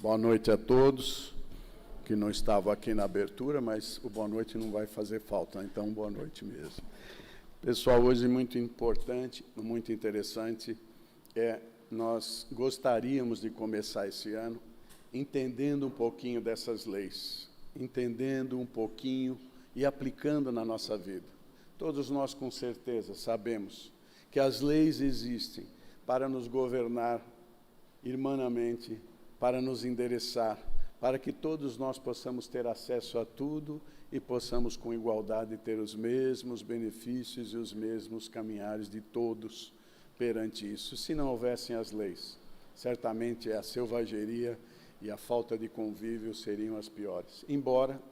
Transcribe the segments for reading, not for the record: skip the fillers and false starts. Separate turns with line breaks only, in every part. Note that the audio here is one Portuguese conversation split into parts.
Boa noite a todos, que não estavam aqui na abertura, mas o boa noite não vai fazer falta, então boa noite mesmo. Pessoal, hoje muito importante, muito interessante, nós gostaríamos de começar esse ano entendendo um pouquinho dessas leis, entendendo um pouquinho e aplicando na nossa vida. Todos nós, com certeza, sabemos que as leis existem para nos governar irmanamente, para nos endereçar, para que todos nós possamos ter acesso a tudo e possamos, com igualdade, ter os mesmos benefícios e os mesmos caminhares de todos perante isso. Se não houvessem as leis, certamente a selvageria e a falta de convívio seriam as piores. Embora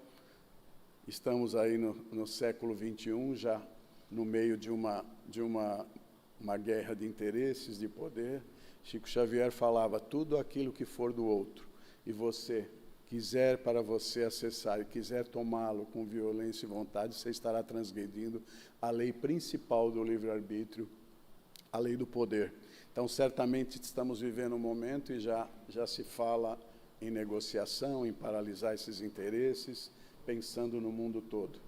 estamos aí no século XXI, já no meio de uma guerra de interesses, de poder, Chico Xavier falava, tudo aquilo que for do outro, e você quiser para você acessar e quiser tomá-lo com violência e vontade, você estará transgredindo a lei principal do livre-arbítrio, a lei do poder. Então, certamente estamos vivendo um momento e já se fala em negociação, em paralisar esses interesses, pensando no mundo todo.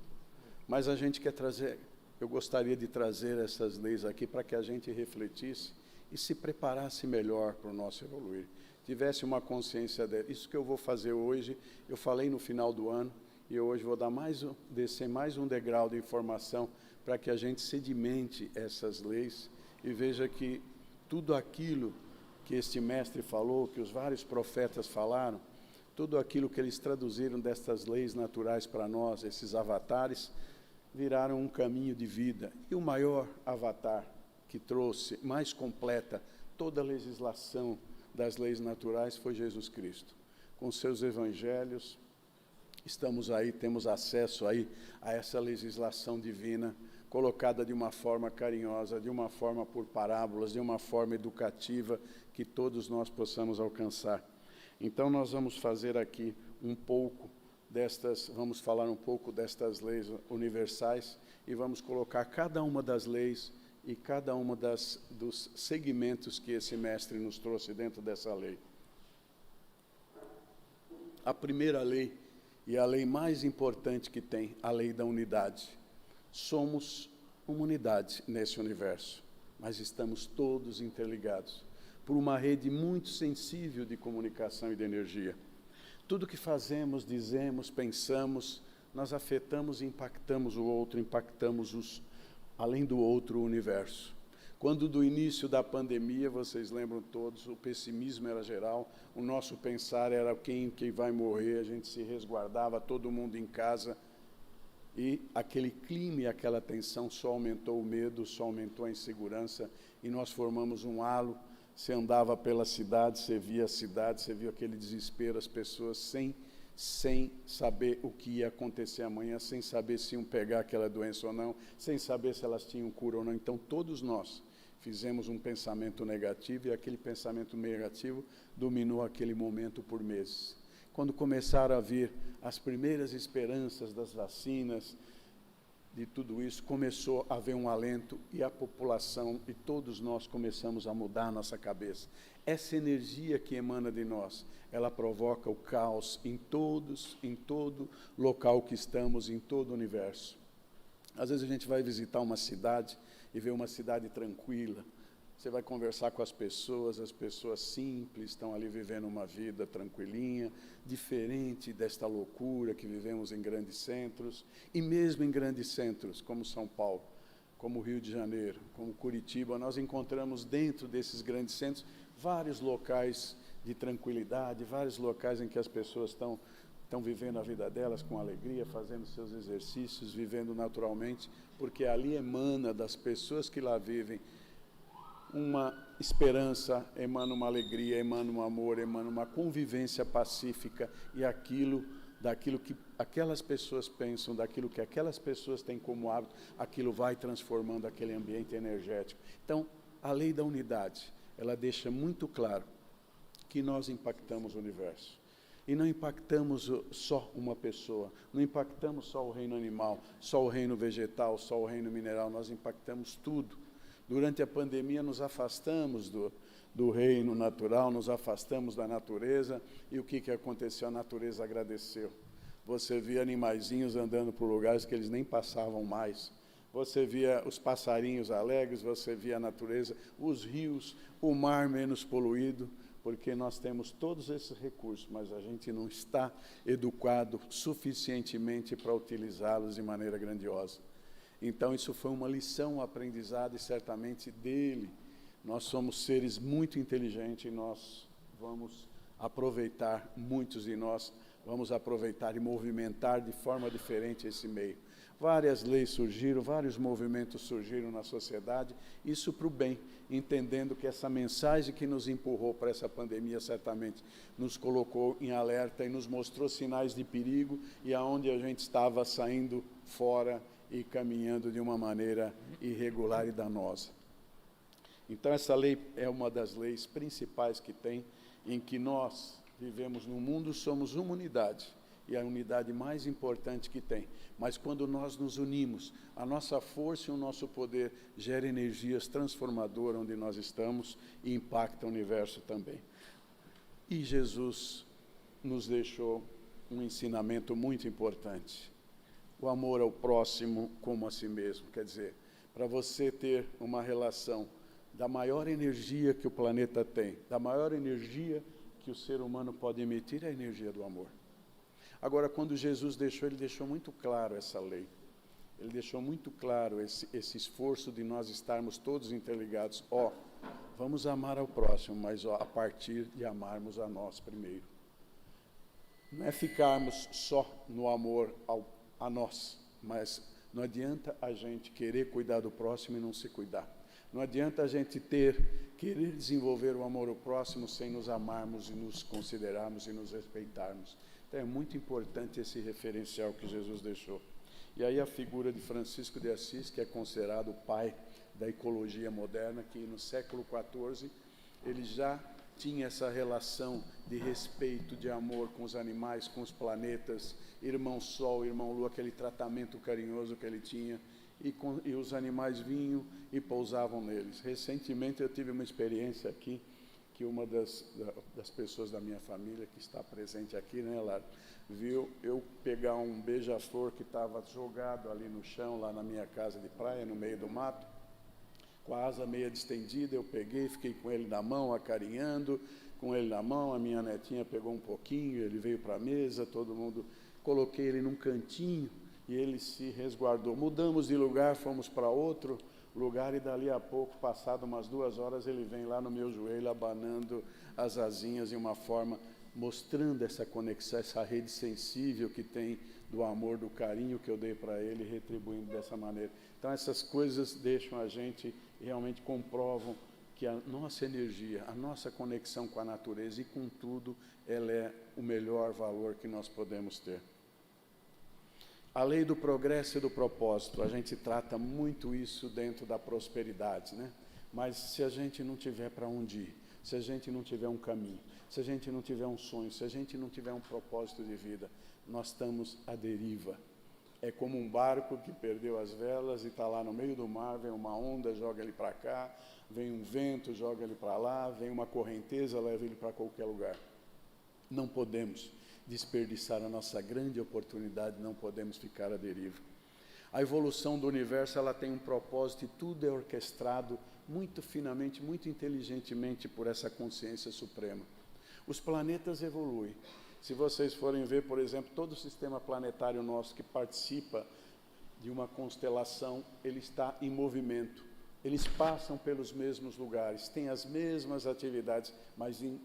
Mas a gente quer trazer, eu gostaria de trazer essas leis aqui para que a gente refletisse e se preparasse melhor para o nosso evoluir, tivesse uma consciência dela. Isso que eu vou fazer hoje, eu falei no final do ano, e hoje vou dar descer mais um degrau de informação para que a gente sedimente essas leis e veja que tudo aquilo que este mestre falou, que os vários profetas falaram, tudo aquilo que eles traduziram destas leis naturais para nós, esses avatares, viraram um caminho de vida. E o maior avatar que trouxe mais completa toda a legislação das leis naturais foi Jesus Cristo. Com seus evangelhos, estamos aí, temos acesso aí a essa legislação divina, colocada de uma forma carinhosa, de uma forma por parábolas, de uma forma educativa, que todos nós possamos alcançar. Então, nós vamos fazer aqui vamos falar um pouco destas leis universais e vamos colocar cada uma das leis e cada uma dos segmentos que esse mestre nos trouxe dentro dessa lei. A primeira lei, e a lei mais importante que tem, a lei da unidade. Somos uma unidade nesse universo, mas estamos todos interligados por uma rede muito sensível de comunicação e de energia. Tudo que fazemos, dizemos, pensamos, nós afetamos e impactamos o outro, além do outro, o universo. Quando do início da pandemia, vocês lembram todos, o pessimismo era geral, o nosso pensar era quem vai morrer, a gente se resguardava, todo mundo em casa, e aquele clima e aquela tensão só aumentou o medo, só aumentou a insegurança, e nós formamos um halo. Você andava pela cidade, você via a cidade, você via aquele desespero, as pessoas sem saber o que ia acontecer amanhã, sem saber se iam pegar aquela doença ou não, sem saber se elas tinham cura ou não. Então, todos nós fizemos um pensamento negativo e aquele pensamento negativo dominou aquele momento por meses. Quando começaram a vir as primeiras esperanças das vacinas, de tudo isso, começou a haver um alento e a população e todos nós começamos a mudar a nossa cabeça. Essa energia que emana de nós, ela provoca o caos em todo local que estamos, em todo o universo. Às vezes a gente vai visitar uma cidade e vê uma cidade tranquila. Você vai conversar com as pessoas simples, estão ali vivendo uma vida tranquilinha, diferente desta loucura que vivemos em grandes centros, e mesmo em grandes centros, como São Paulo, como Rio de Janeiro, como Curitiba, nós encontramos dentro desses grandes centros vários locais de tranquilidade, vários locais em que as pessoas estão vivendo a vida delas com alegria, fazendo seus exercícios, vivendo naturalmente, porque ali emana das pessoas que lá vivem uma esperança, emana uma alegria, emana um amor, emana uma convivência pacífica e daquilo que aquelas pessoas pensam, daquilo que aquelas pessoas têm como hábito, aquilo vai transformando aquele ambiente energético. Então, a lei da unidade, ela deixa muito claro que nós impactamos o universo. E não impactamos só uma pessoa, não impactamos só o reino animal, só o reino vegetal, só o reino mineral, nós impactamos tudo. Durante a pandemia, nos afastamos do reino natural, nos afastamos da natureza, e o que aconteceu? A natureza agradeceu. Você via animaizinhos andando por lugares que eles nem passavam mais. Você via os passarinhos alegres, você via a natureza, os rios, o mar menos poluído, porque nós temos todos esses recursos, mas a gente não está educado suficientemente para utilizá-los de maneira grandiosa. Então, isso foi uma lição aprendizada e certamente dele. Nós somos seres muito inteligentes e nós vamos aproveitar, muitos de nós vamos aproveitar e movimentar de forma diferente esse meio. Várias leis surgiram, vários movimentos surgiram na sociedade, isso para o bem, entendendo que essa mensagem que nos empurrou para essa pandemia certamente nos colocou em alerta e nos mostrou sinais de perigo e aonde a gente estava saindo fora e caminhando de uma maneira irregular e danosa. Então, essa lei é uma das leis principais que tem, em que nós vivemos no mundo, somos uma unidade, e a unidade mais importante que tem. Mas quando nós nos unimos, a nossa força e o nosso poder gera energias transformadoras onde nós estamos e impacta o universo também. E Jesus nos deixou um ensinamento muito importante. O amor ao próximo como a si mesmo. Quer dizer, para você ter uma relação da maior energia que o planeta tem, da maior energia que o ser humano pode emitir, é a energia do amor. Agora, quando Jesus deixou, ele deixou muito claro essa lei. Ele deixou muito claro esse esforço de nós estarmos todos interligados. Vamos amar ao próximo, mas a partir de amarmos a nós primeiro. Não é ficarmos só no amor a nós, mas não adianta a gente querer cuidar do próximo e não se cuidar. Não adianta a gente querer desenvolver o amor ao próximo sem nos amarmos e nos considerarmos e nos respeitarmos. Então, é muito importante esse referencial que Jesus deixou. E aí a figura de Francisco de Assis, que é considerado o pai da ecologia moderna, que no século XIV ele já tinha essa relação de respeito, de amor com os animais, com os planetas, irmão Sol, irmão Lua, aquele tratamento carinhoso que ele tinha, e os animais vinham e pousavam neles. Recentemente eu tive uma experiência aqui, que uma das pessoas da minha família, que está presente aqui, né, Lara, viu eu pegar um beija-flor que estava jogado ali no chão, lá na minha casa de praia, no meio do mato, com a asa meia distendida, eu peguei, fiquei com ele na mão, acarinhando, com ele na mão, a minha netinha pegou um pouquinho, ele veio para a mesa, todo mundo, coloquei ele num cantinho, e ele se resguardou. Mudamos de lugar, fomos para outro lugar, e dali a pouco, passado umas 2 horas, ele vem lá no meu joelho, abanando as asinhas de uma forma, mostrando essa conexão, essa rede sensível que tem do amor, do carinho que eu dei para ele, retribuindo dessa maneira. Então, essas coisas deixam a gente, realmente comprovam que a nossa energia, a nossa conexão com a natureza e com tudo, ela é o melhor valor que nós podemos ter. A lei do progresso e do propósito, a gente trata muito isso dentro da prosperidade, né? Mas se a gente não tiver para onde ir, se a gente não tiver um caminho, se a gente não tiver um sonho, se a gente não tiver um propósito de vida, nós estamos à deriva. É como um barco que perdeu as velas e está lá no meio do mar, vem uma onda, joga ele para cá, vem um vento, joga ele para lá, vem uma correnteza, leva ele para qualquer lugar. Não podemos desperdiçar a nossa grande oportunidade, não podemos ficar à deriva. A evolução do universo, ela tem um propósito e tudo é orquestrado muito finamente, muito inteligentemente por essa consciência suprema. Os planetas evoluem. Se vocês forem ver, por exemplo, todo o sistema planetário nosso que participa de uma constelação, ele está em movimento. Eles passam pelos mesmos lugares, têm as mesmas atividades, mas em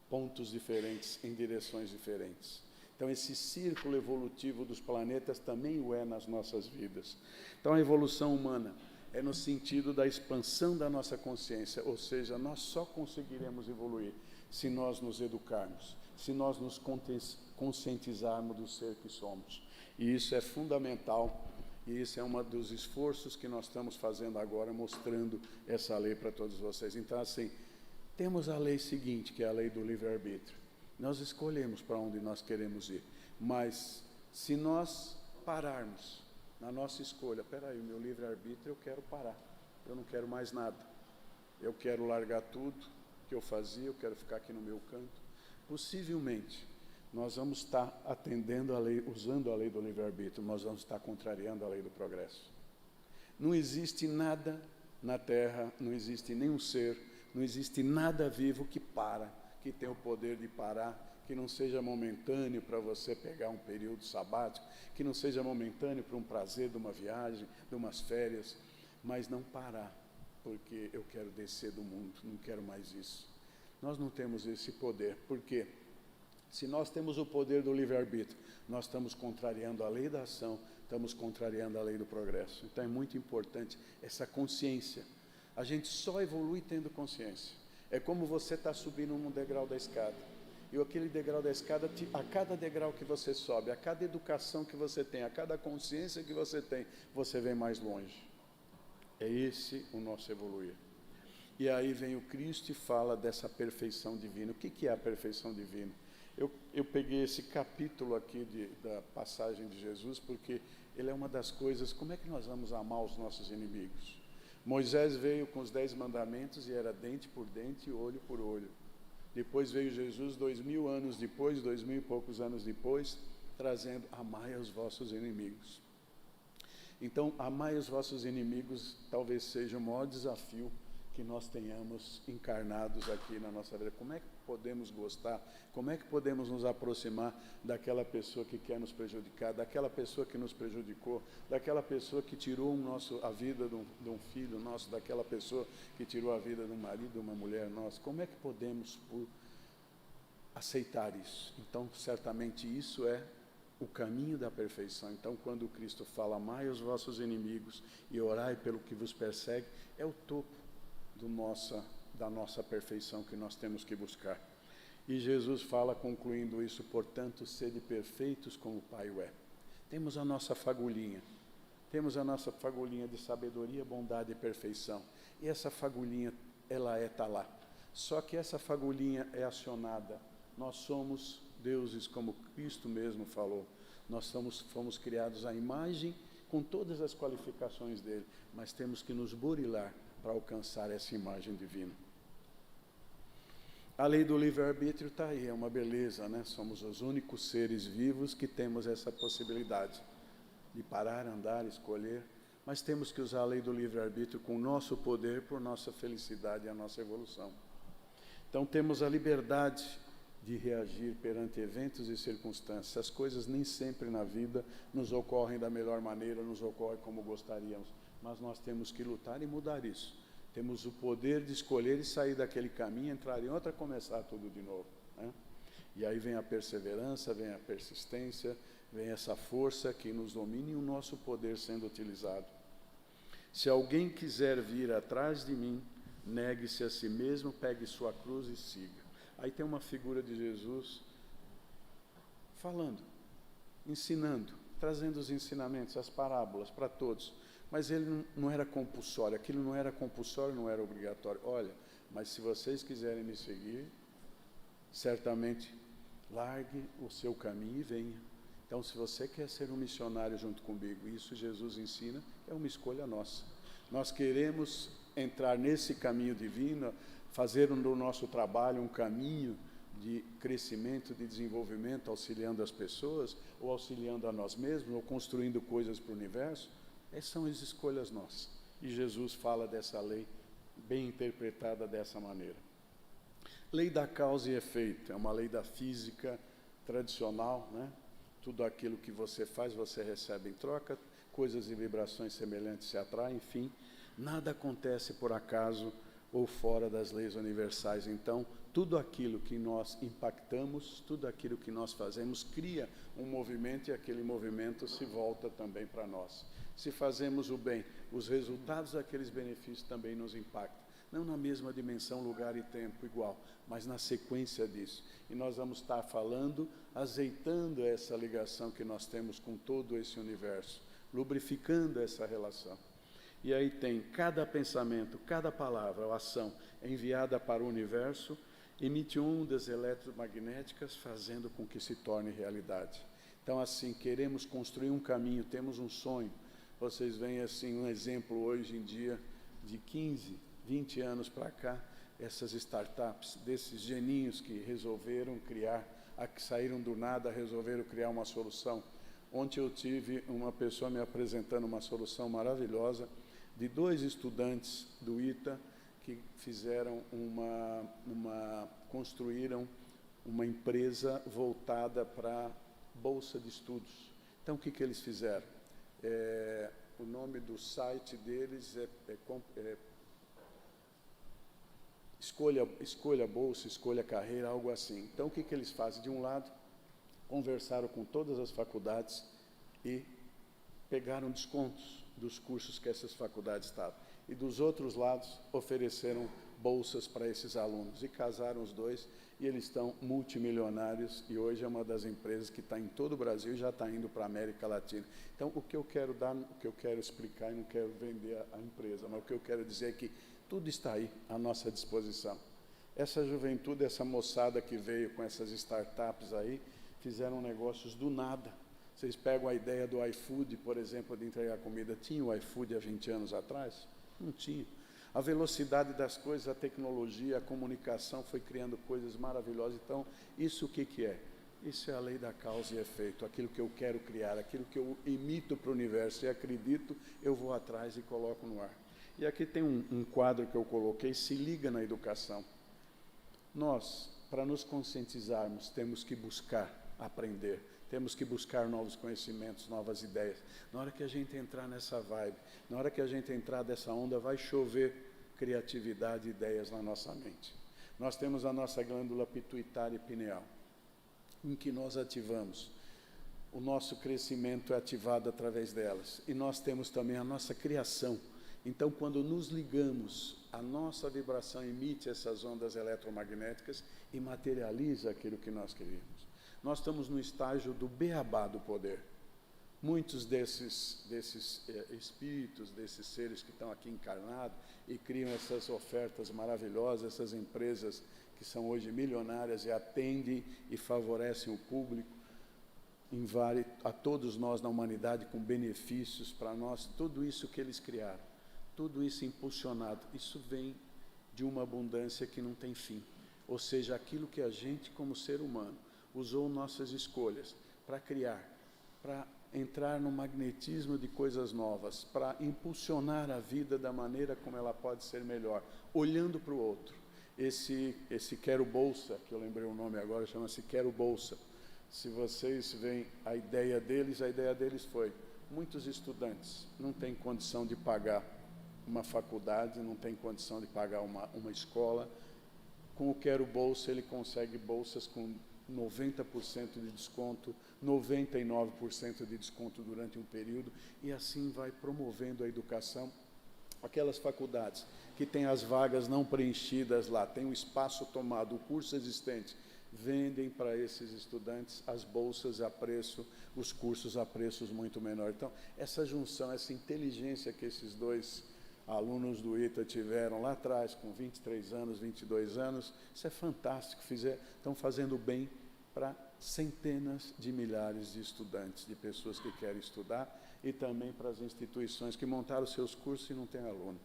pontos diferentes, em direções diferentes. Então, esse círculo evolutivo dos planetas também o é nas nossas vidas. Então, a evolução humana é no sentido da expansão da nossa consciência, ou seja, nós só conseguiremos evoluir se nós nos educarmos, se nós nos conscientizarmos do ser que somos. E isso é fundamental, e isso é um dos esforços que nós estamos fazendo agora, mostrando essa lei para todos vocês. Então, assim, temos a lei seguinte, que é a lei do livre-arbítrio. Nós escolhemos para onde nós queremos ir, mas se nós pararmos na nossa escolha, o meu livre-arbítrio, eu quero parar, eu não quero mais nada, eu quero largar tudo, que eu fazia, eu quero ficar aqui no meu canto. Possivelmente, nós vamos estar atendendo a lei, usando a lei do livre-arbítrio, nós vamos estar contrariando a lei do progresso. Não existe nada na Terra, não existe nenhum ser, não existe nada vivo que para, que tem o poder de parar, que não seja momentâneo para você pegar um período sabático, que não seja momentâneo para um prazer de uma viagem, de umas férias, mas não parar, porque eu quero descer do mundo, não quero mais isso. Nós não temos esse poder, porque se nós temos o poder do livre-arbítrio, nós estamos contrariando a lei da ação, estamos contrariando a lei do progresso. Então é muito importante essa consciência. A gente só evolui tendo consciência. É como você está subindo um degrau da escada. E aquele degrau da escada, a cada degrau que você sobe, a cada educação que você tem, a cada consciência que você tem, você vem mais longe. É esse o nosso evoluir. E aí vem o Cristo e fala dessa perfeição divina. O que é a perfeição divina? Eu peguei esse capítulo aqui da passagem de Jesus, porque ele é uma das coisas, como é que nós vamos amar os nossos inimigos? Moisés veio com os 10 mandamentos e era dente por dente, olho por olho. Depois veio Jesus 2000 anos depois, 2000 e poucos anos depois, trazendo, amai os vossos inimigos. Então, amai os vossos inimigos talvez seja o maior desafio que nós tenhamos encarnados aqui na nossa vida. Como é que podemos gostar? Como é que podemos nos aproximar daquela pessoa que quer nos prejudicar, daquela pessoa que nos prejudicou, daquela pessoa que tirou a vida de um filho nosso, daquela pessoa que tirou a vida de um marido, de uma mulher nossa? Como é que podemos aceitar isso? Então, certamente isso é o caminho da perfeição. Então, quando Cristo fala, amai os vossos inimigos e orai pelo que vos persegue, é o topo da nossa perfeição que nós temos que buscar. E Jesus fala, concluindo isso, portanto, sede perfeitos como o Pai o é. Temos a nossa fagulhinha de sabedoria, bondade e perfeição. E essa fagulhinha, ela está lá. Só que essa fagulhinha é acionada. Nós somos deuses, como Cristo mesmo falou. Nós fomos criados à imagem, com todas as qualificações dele, mas temos que nos burilar para alcançar essa imagem divina. A lei do livre-arbítrio está aí, é uma beleza, né? Somos os únicos seres vivos que temos essa possibilidade de parar, andar, escolher, mas temos que usar a lei do livre-arbítrio com o nosso poder, por nossa felicidade e a nossa evolução. Então temos a liberdade de reagir perante eventos e circunstâncias. As coisas nem sempre na vida nos ocorrem da melhor maneira, nos ocorrem como gostaríamos, mas nós temos que lutar e mudar isso. Temos o poder de escolher e sair daquele caminho, entrar em outra, começar tudo de novo, né? E aí vem a perseverança, vem a persistência, vem essa força que nos domina e o nosso poder sendo utilizado. Se alguém quiser vir atrás de mim, negue-se a si mesmo, pegue sua cruz e siga. Aí tem uma figura de Jesus falando, ensinando, trazendo os ensinamentos, as parábolas para todos. Mas ele não era compulsório, aquilo não era compulsório, não era obrigatório. Olha, mas se vocês quiserem me seguir, certamente largue o seu caminho e venha. Então, se você quer ser um missionário junto comigo, isso Jesus ensina, é uma escolha nossa. Nós queremos entrar nesse caminho divino, fazer do nosso trabalho um caminho de crescimento, de desenvolvimento, auxiliando as pessoas, ou auxiliando a nós mesmos, ou construindo coisas para o universo. Essas são as escolhas nossas. E Jesus fala dessa lei, bem interpretada dessa maneira. Lei da causa e efeito, é uma lei da física tradicional, né? Tudo aquilo que você faz, você recebe em troca, coisas e vibrações semelhantes se atraem, enfim, nada acontece por acaso ou fora das leis universais. Então, tudo aquilo que nós impactamos, tudo aquilo que nós fazemos, cria um movimento e aquele movimento se volta também para nós. Se fazemos o bem, os resultados daqueles benefícios também nos impactam. Não na mesma dimensão, lugar e tempo igual, mas na sequência disso. E nós vamos estar falando, azeitando essa ligação que nós temos com todo esse universo, lubrificando essa relação. E aí tem cada pensamento, cada palavra ou ação enviada para o universo, emite ondas eletromagnéticas, fazendo com que se torne realidade. Então, assim, queremos construir um caminho, temos um sonho. Vocês veem, assim, um exemplo hoje em dia, de 15, 20 anos para cá, essas startups, desses geninhos que resolveram criar, que saíram do nada, resolveram criar uma solução. Ontem eu tive uma pessoa me apresentando uma solução maravilhosa de 2 estudantes do ITA que fizeram construíram uma empresa voltada para bolsa de estudos. Então, o que eles fizeram? O nome do site deles Escolha Bolsa, Escolha Carreira, algo assim. Então, o que eles fazem? De um lado, conversaram com todas as faculdades e pegaram descontos dos cursos que essas faculdades estavam. E dos outros lados, ofereceram bolsas para esses alunos. E casaram os dois, e eles estão multimilionários, e hoje é uma das empresas que está em todo o Brasil e já está indo para a América Latina. Então, o que eu quero dar, o que eu quero explicar, e não quero vender a empresa, mas o que eu quero dizer é que tudo está aí, à nossa disposição. Essa juventude, essa moçada que veio com essas startups aí, fizeram negócios do nada. Vocês pegam a ideia do iFood, por exemplo, de entregar comida. Tinha o iFood há 20 anos atrás? Não tinha. A velocidade das coisas, a tecnologia, a comunicação foi criando coisas maravilhosas. Então, isso o que é? Isso é a lei da causa e efeito. Aquilo que eu quero criar, aquilo que eu emito para o universo e acredito, eu vou atrás e coloco no ar. E aqui tem um quadro que eu coloquei, se liga na educação. Nós, para nos conscientizarmos, temos que buscar aprender, temos que buscar novos conhecimentos, novas ideias. Na hora que a gente entrar nessa vibe, na hora que a gente entrar dessa onda, vai chover criatividade e ideias na nossa mente. Nós temos a nossa glândula pituitária e pineal, em que nós ativamos. O nosso crescimento é ativado através delas. E nós temos também a nossa criação. Então, quando nos ligamos, a nossa vibração emite essas ondas eletromagnéticas e materializa aquilo que nós queríamos. Nós estamos no estágio do beabá do poder. Muitos desses espíritos, desses seres que estão aqui encarnados e criam essas ofertas maravilhosas, essas empresas que são hoje milionárias e atendem e favorecem o público, a todos nós na humanidade com benefícios para nós, tudo isso que eles criaram. Tudo isso impulsionado, isso vem de uma abundância que não tem fim. Ou seja, aquilo que a gente, como ser humano, usou nossas escolhas para criar, para entrar no magnetismo de coisas novas, para impulsionar a vida da maneira como ela pode ser melhor, olhando para o outro. Esse Quero Bolsa, que eu lembrei o nome agora, chama-se Quero Bolsa. Se vocês veem a ideia deles foi, muitos estudantes não têm condição de pagar uma faculdade, não tem condição de pagar uma escola. Com o Quero Bolsa, ele consegue bolsas com 90% de desconto, 99% de desconto durante um período, e assim vai promovendo a educação. Aquelas faculdades que têm as vagas não preenchidas lá, tem o espaço tomado, o curso existente, vendem para esses estudantes as bolsas a preço, os cursos a preços muito menores. Então, essa junção, essa inteligência que esses 2 alunos do ITA tiveram lá atrás, com 23 anos, 22 anos, isso é fantástico, estão fazendo bem para centenas de milhares de estudantes, de pessoas que querem estudar, e também para as instituições que montaram seus cursos e não têm aluno.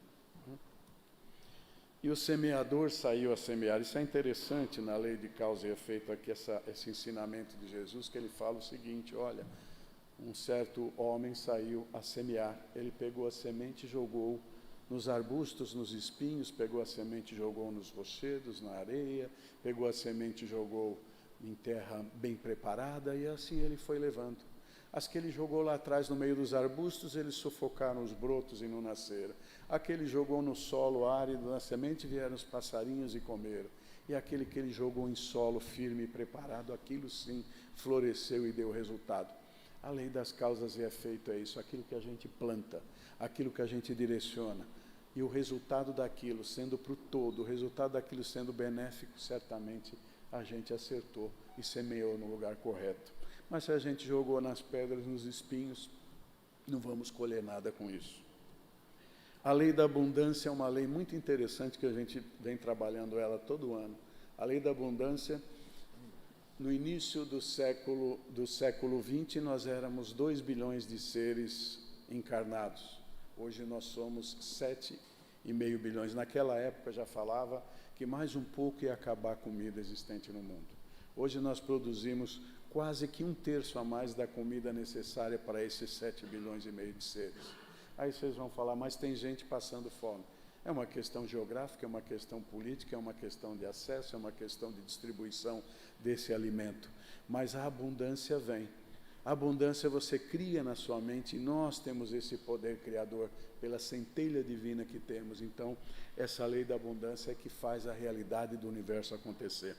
E o semeador saiu a semear. Isso é interessante na lei de causa e efeito, aqui esse ensinamento de Jesus, que ele fala o seguinte, olha, um certo homem saiu a semear, ele pegou a semente e jogou nos arbustos, nos espinhos, pegou a semente e jogou nos rochedos, na areia, pegou a semente e jogou em terra bem preparada, e assim ele foi levando. As que ele jogou lá atrás, no meio dos arbustos, eles sufocaram os brotos e não nasceram. Aquele jogou no solo árido, na semente, vieram os passarinhos e comeram. E aquele que ele jogou em solo firme e preparado, aquilo sim floresceu e deu resultado. A lei das causas e efeito é isso, aquilo que a gente planta, aquilo que a gente direciona. E o resultado daquilo sendo para o todo, o resultado daquilo sendo benéfico, certamente a gente acertou e semeou no lugar correto. Mas se a gente jogou nas pedras, nos espinhos, não vamos colher nada com isso. A lei da abundância é uma lei muito interessante que a gente vem trabalhando ela todo ano. A lei da abundância, no início do século XX, nós éramos 2 bilhões de seres encarnados. Hoje nós somos 7 bilhões. Naquela época já falava que mais um pouco ia acabar a comida existente no mundo. Hoje nós produzimos quase que 1/3 a mais da comida necessária para esses 7,5 bilhões de seres. Aí vocês vão falar, mas tem gente passando fome. É uma questão geográfica, é uma questão política, é uma questão de acesso, é uma questão de distribuição desse alimento. Mas a abundância vem. A abundância você cria na sua mente, e nós temos esse poder criador pela centelha divina que temos. Então, essa lei da abundância é que faz a realidade do universo acontecer.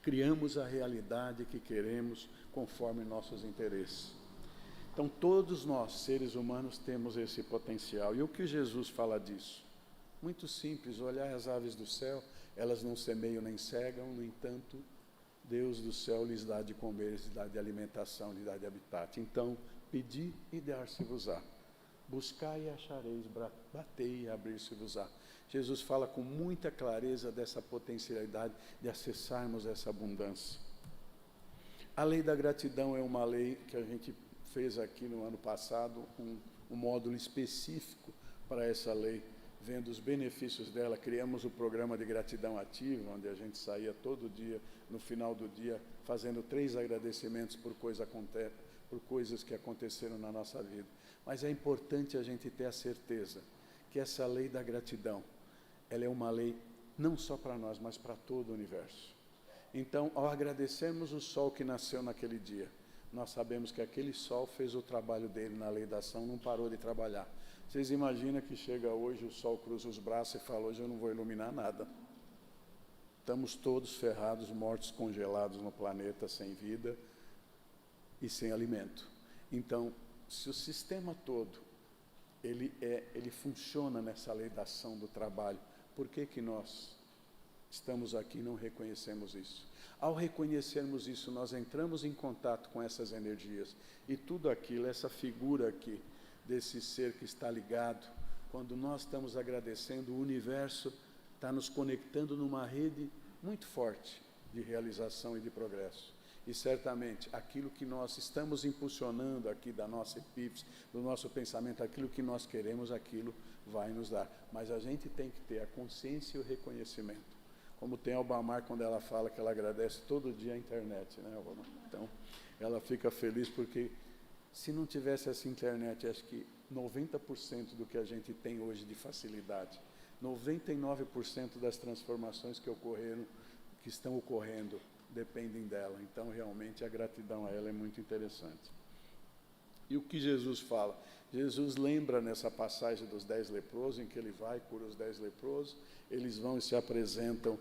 Criamos a realidade que queremos conforme nossos interesses. Então, todos nós, seres humanos, temos esse potencial. E o que Jesus fala disso? Muito simples, olhar as aves do céu, elas não semeiam nem cegam, no entanto, Deus do céu lhes dá de comer, lhes dá de alimentação, lhes dá de habitat. Então, pedi e dar-se-vos-á. Buscai e achareis, batei e abrir-se-vos-á. Jesus fala com muita clareza dessa potencialidade de acessarmos essa abundância. A lei da gratidão é uma lei que a gente fez aqui no ano passado, um módulo específico para essa lei, vendo os benefícios dela. Criamos o programa de gratidão ativa, onde a gente saía todo dia, no final do dia, fazendo 3 agradecimentos por coisas que aconteceram na nossa vida. Mas é importante a gente ter a certeza que essa lei da gratidão, ela é uma lei não só para nós, mas para todo o universo. Então, ao agradecermos o sol que nasceu naquele dia, nós sabemos que aquele sol fez o trabalho dele na lei da ação, não parou de trabalhar. Vocês imaginam que chega hoje, o sol cruza os braços e fala, hoje eu não vou iluminar nada. Estamos todos ferrados, mortos, congelados no planeta, sem vida e sem alimento. Então, se o sistema todo, ele funciona nessa lei da ação do trabalho, por que nós estamos aqui e não reconhecemos isso? Ao reconhecermos isso, nós entramos em contato com essas energias, e tudo aquilo, essa figura aqui, desse ser que está ligado, quando nós estamos agradecendo, o universo está nos conectando numa rede muito forte de realização e de progresso. E certamente aquilo que nós estamos impulsionando aqui da nossa epífise, do nosso pensamento, aquilo que nós queremos, aquilo vai nos dar. Mas a gente tem que ter a consciência e o reconhecimento. Como tem a Albamar quando ela fala que ela agradece todo dia a internet, né, Albamar? Então, ela fica feliz porque se não tivesse essa internet, acho que 90% do que a gente tem hoje de facilidade, 99% das transformações que estão ocorrendo, dependem dela. Então, realmente, a gratidão a ela é muito interessante. E o que Jesus fala? Jesus lembra nessa passagem dos 10 leprosos, em que ele vai, cura os 10 leprosos, eles vão e se apresentam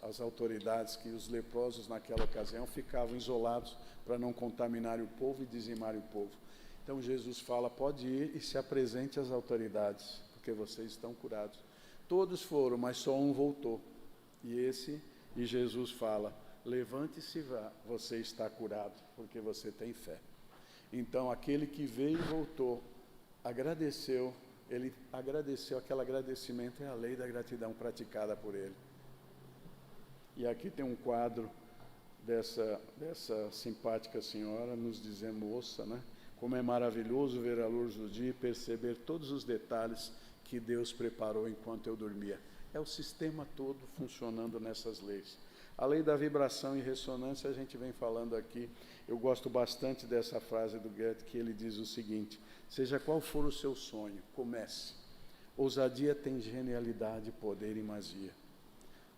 às autoridades, que os leprosos naquela ocasião ficavam isolados para não contaminarem o povo e dizimarem o povo. Então Jesus fala, pode ir e se apresente às autoridades, porque vocês estão curados. Todos foram, mas só um voltou. E Jesus fala, levante-se e vá, você está curado, porque você tem fé. Então aquele que veio e voltou, agradeceu, ele agradeceu, aquele agradecimento é a lei da gratidão praticada por ele. E aqui tem um quadro dessa simpática senhora nos dizendo, moça, né? Como é maravilhoso ver a luz do dia e perceber todos os detalhes que Deus preparou enquanto eu dormia. É o sistema todo funcionando nessas leis. A lei da vibração e ressonância, a gente vem falando aqui. Eu gosto bastante dessa frase do Goethe, que ele diz o seguinte, seja qual for o seu sonho, comece. Ousadia tem genialidade, poder e magia.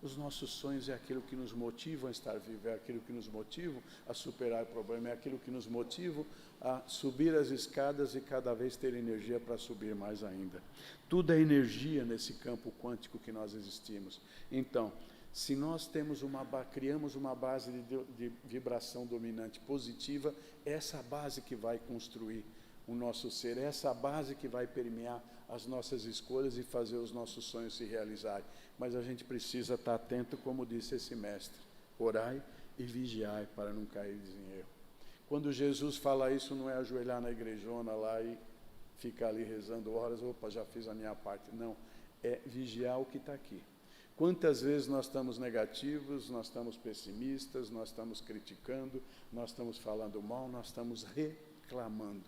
Os nossos sonhos é aquilo que nos motiva a estar vivo, é aquilo que nos motiva a superar o problema, é aquilo que nos motiva a subir as escadas e cada vez ter energia para subir mais ainda. Tudo é energia nesse campo quântico que nós existimos. Então, se nós criamos uma base de vibração dominante positiva, é essa base que vai construir o nosso ser, é essa base que vai permear as nossas escolhas e fazer os nossos sonhos se realizarem. Mas a gente precisa estar atento, como disse esse mestre, orai e vigiai para não cair em erro. Quando Jesus fala isso, não é ajoelhar na igrejona lá e ficar ali rezando horas, opa, já fiz a minha parte. Não, é vigiar o que está aqui. Quantas vezes nós estamos negativos, nós estamos pessimistas, nós estamos criticando, nós estamos falando mal, nós estamos reclamando.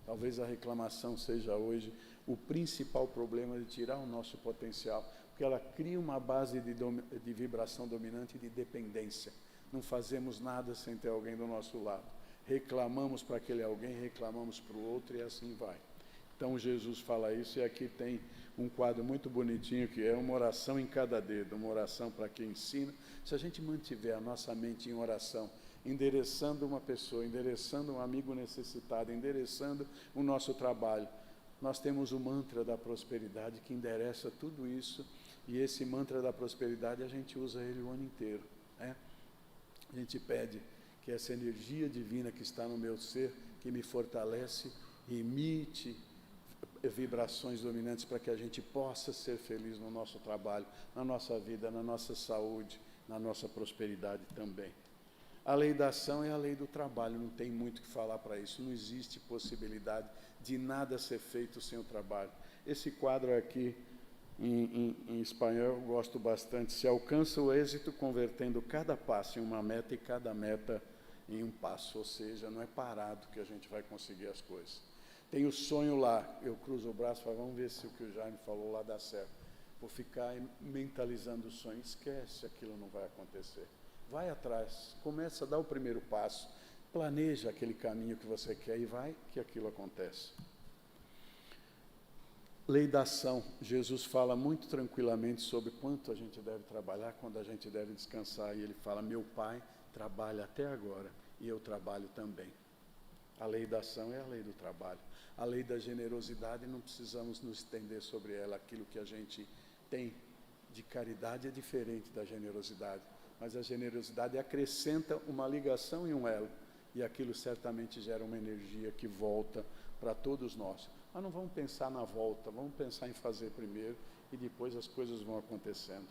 Talvez a reclamação seja hoje o principal problema de tirar o nosso potencial, porque ela cria uma base de vibração dominante de dependência. Não fazemos nada sem ter alguém do nosso lado. Reclamamos para aquele alguém, reclamamos para o outro e assim vai. Então Jesus fala isso, e aqui tem um quadro muito bonitinho, que é uma oração em cada dedo, uma oração para quem ensina. Se a gente mantiver a nossa mente em oração, endereçando uma pessoa, endereçando um amigo necessitado, endereçando o nosso trabalho, nós temos o mantra da prosperidade que endereça tudo isso, e esse mantra da prosperidade a gente usa ele o ano inteiro, né? A gente pede que essa energia divina que está no meu ser, que me fortalece, emite vibrações dominantes para que a gente possa ser feliz no nosso trabalho, na nossa vida, na nossa saúde, na nossa prosperidade também. A lei da ação é a lei do trabalho, não tem muito o que falar para isso, não existe possibilidade de nada ser feito sem o trabalho. Esse quadro aqui, em espanhol, eu gosto bastante. Se alcança o êxito convertendo cada passo em uma meta e cada meta em um passo, ou seja, não é parado que a gente vai conseguir as coisas. Tem o sonho lá, eu cruzo o braço e falo, vamos ver se o que o Jaime falou lá dá certo. Vou ficar mentalizando o sonho, esquece, aquilo não vai acontecer. Vai atrás, começa a dar o primeiro passo, planeja aquele caminho que você quer e vai que aquilo acontece. Lei da ação, Jesus fala muito tranquilamente sobre quanto a gente deve trabalhar, quando a gente deve descansar, e ele fala, meu Pai trabalha até agora e eu trabalho também. A lei da ação é a lei do trabalho. A lei da generosidade, não precisamos nos estender sobre ela. Aquilo que a gente tem de caridade é diferente da generosidade, mas a generosidade acrescenta uma ligação e um elo, e aquilo certamente gera uma energia que volta para todos nós. Mas não vamos pensar na volta, vamos pensar em fazer primeiro, e depois as coisas vão acontecendo.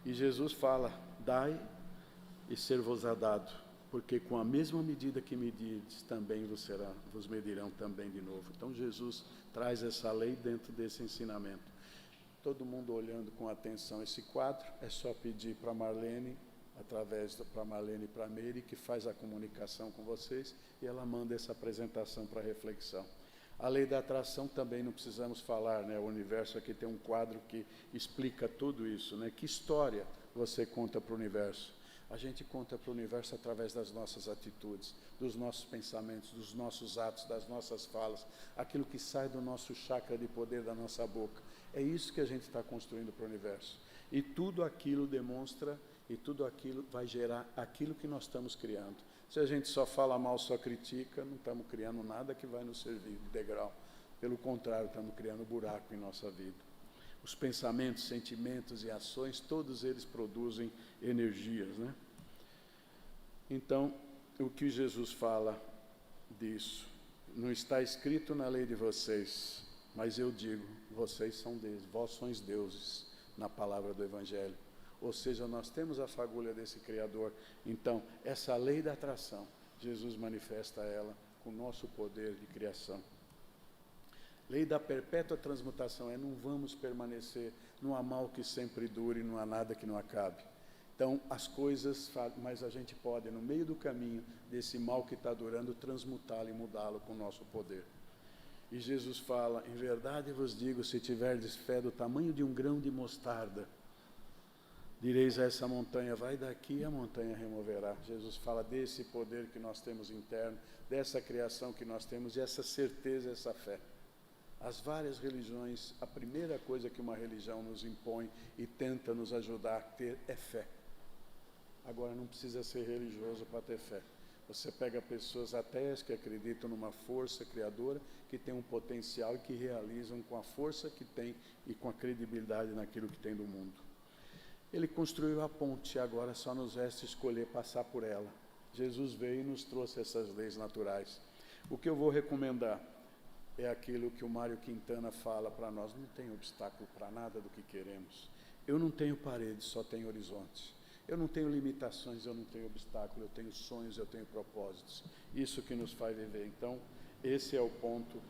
E Jesus fala, dai e ser-vos-á dado, porque com a mesma medida que medirdes, também vos medirão também de novo. Então Jesus traz essa lei dentro desse ensinamento. Todo mundo olhando com atenção esse quadro, é só pedir para Marlene, para Marlene e para Meire, que faz a comunicação com vocês, e ela manda essa apresentação para reflexão. A lei da atração também não precisamos falar, né? O universo aqui tem um quadro que explica tudo isso, né? Que história você conta para o universo? A gente conta para o universo através das nossas atitudes, dos nossos pensamentos, dos nossos atos, das nossas falas, aquilo que sai do nosso chakra de poder da nossa boca. É isso que a gente está construindo para o universo. E tudo aquilo demonstra, e tudo aquilo vai gerar aquilo que nós estamos criando. Se a gente só fala mal, só critica, não estamos criando nada que vai nos servir de degrau. Pelo contrário, estamos criando buraco em nossa vida. Os pensamentos, sentimentos e ações, todos eles produzem energias, né? Então, o que Jesus fala disso? Não está escrito na lei de vocês, mas eu digo, vocês são deuses, vós sois deuses, na palavra do Evangelho. Ou seja, nós temos a fagulha desse Criador. Então, essa lei da atração, Jesus manifesta ela com o nosso poder de criação. Lei da perpétua transmutação é, não vamos permanecer, não há mal que sempre dure, não há nada que não acabe. Então, as coisas, mas a gente pode, no meio do caminho desse mal que está durando, transmutá-lo e mudá-lo com o nosso poder. E Jesus fala, em verdade vos digo, se tiverdes fé do tamanho de um grão de mostarda, direis a essa montanha, vai daqui, e a montanha removerá. Jesus fala desse poder que nós temos interno, dessa criação que nós temos, e essa certeza, essa fé. As várias religiões, a primeira coisa que uma religião nos impõe e tenta nos ajudar a ter é fé. Agora, não precisa ser religioso para ter fé. Você pega pessoas ateias que acreditam numa força criadora, que tem um potencial e que realizam com a força que tem e com a credibilidade naquilo que tem do mundo. Ele construiu a ponte, agora só nos resta escolher passar por ela. Jesus veio e nos trouxe essas leis naturais. O que eu vou recomendar é aquilo que o Mário Quintana fala para nós, não tem obstáculo para nada do que queremos. Eu não tenho paredes, só tenho horizontes. Eu não tenho limitações, eu não tenho obstáculo, eu tenho sonhos, eu tenho propósitos. Isso que nos faz viver. Então, esse é o ponto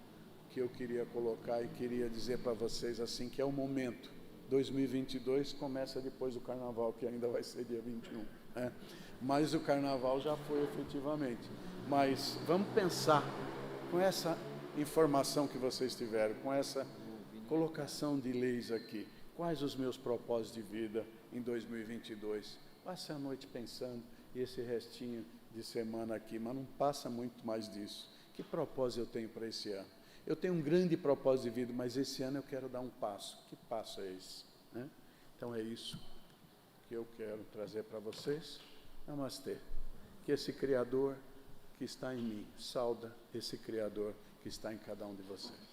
que eu queria colocar e queria dizer para vocês assim, que é o momento. 2022 começa depois do Carnaval, que ainda vai ser dia 21, né? Mas o Carnaval já foi efetivamente. Mas vamos pensar com essa informação que vocês tiveram, com essa colocação de leis aqui. Quais os meus propósitos de vida em 2022? Passe a noite pensando, e esse restinho de semana aqui, mas não passa muito mais disso. Que propósito eu tenho para esse ano? Eu tenho um grande propósito de vida, mas esse ano eu quero dar um passo. Que passo é esse? Né? Então é isso que eu quero trazer para vocês. Namastê. Que esse Criador que está em mim sauda esse Criador que está em cada um de vocês.